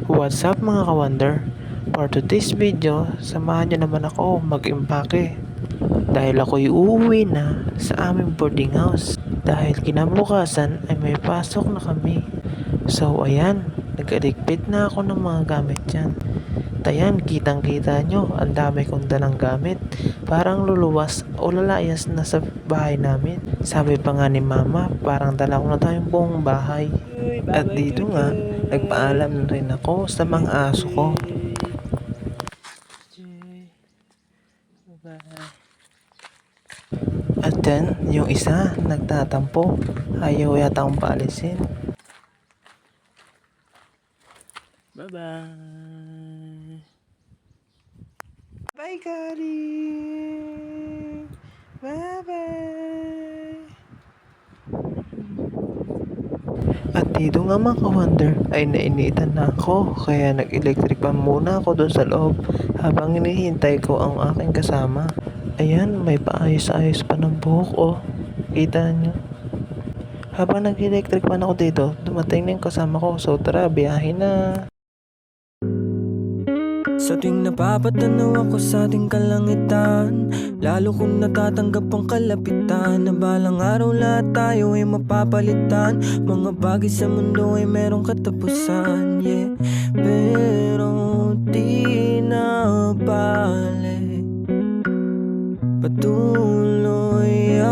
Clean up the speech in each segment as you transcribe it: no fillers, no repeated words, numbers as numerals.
What's up mga ka-wonder? For today's video, samahan nyo naman ako mag-impake. Dahil ako'y uuwi na sa aming boarding house. Dahil kinabukasan ay may pasok na kami. So ayan, nag-aligpit na ako ng mga gamit dyan. Ayan, kitang kita nyo, ang dami kong dalang gamit. Parang luluwas o lalayas na sa bahay namin. Sabi pa nga ni mama, parang dala ko na tayong buong bahay. At dito nga, nagpaalam na rin ako sa mga aso ko. At then, yung isa, nagtatampo. Ayaw yata akong paalisin. Bye-bye! Bye, Kari! Bye-bye! At dito nga mga ka-wonder ay nainitan na ako, kaya nag-electric pan muna ako doon sa loob habang hinihintay ko ang aking kasama. Ayan, may paayos-ayos pa ng buhok, oh. Kita nyo? Habang nag-electric pan ako dito, dumating na yung kasama ko. So tara, biyahe na! Sa tuwing napapatanaw ako sa ating kalangitan, lalo kong natatanggap ang kalapitan na balang araw lahat tayo ay mapapalitan. Mga bagay sa mundo ay merong katapusan, yeah. Pero di na bale, patuloy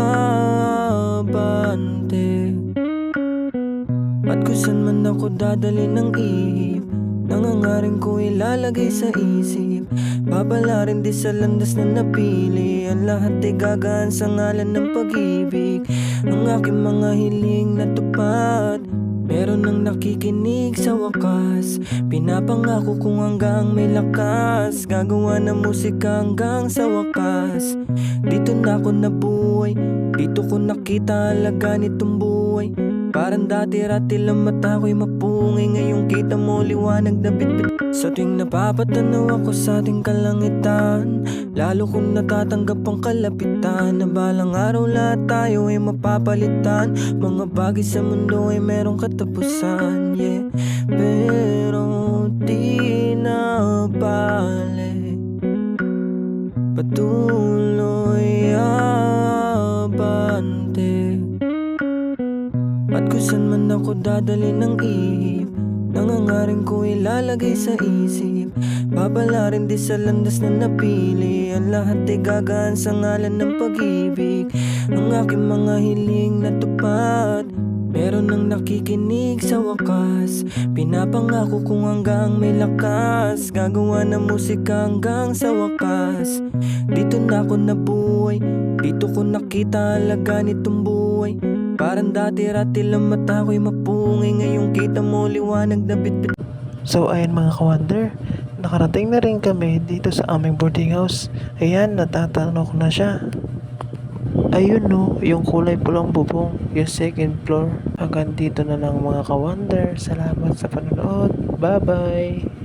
abante. At kung saan man ako dadali ng ihip, nangangaring ko ilalagay sa isip. Babalarin di sa landas na napili, ang lahat ay gagaan sa ngalan ng pag-ibig. Ang aking mga hiling natupad, meron nang nakikinig sa wakas. Pinapangako kong hanggang may lakas, gagawa ng musika hanggang sa wakas. Dito na ako nabuhay, dito ko nakita halaga nitong buhay. Parang dati-rati lang mata ko'y mapungay, ngayong kita mo liwanag na bitbit. Sa tuwing napapatanaw ako sa ating kalangitan, lalo kong natatanggap ang kalapitan na balang araw lahat tayo ay mapapalitan. Mga bagay sa mundo ay merong katapusan, yeah. Pero di na bale, patuloy abante. At kung saan man ako dadali ng ihip, nangangaring ko ilalagay sa isip. Babalarin di sa landas na napili, ang lahat ay gagaan sa ngalan ng pag-ibig. Ang aking mga hiling natupad, meron nang nakikinig sa wakas. Pinapangako kong hanggang may lakas, gagawa ng musika hanggang sa wakas. Dito na ako nabuhay, dito ko nakita halaga nitong buhay. Parang dati-rati lang mata ko'y mapungay, ngayong kita mo liwanag na bitbit. So ayan mga ka-wonder, nakarating na rin kami dito sa aming boarding house. Ayan, natatanong ko na siya. Ayun no, yung kulay pulang bubong, yung second floor. Hanggang dito na lang mga ka-wonder. Salamat sa panonood. Bye-bye!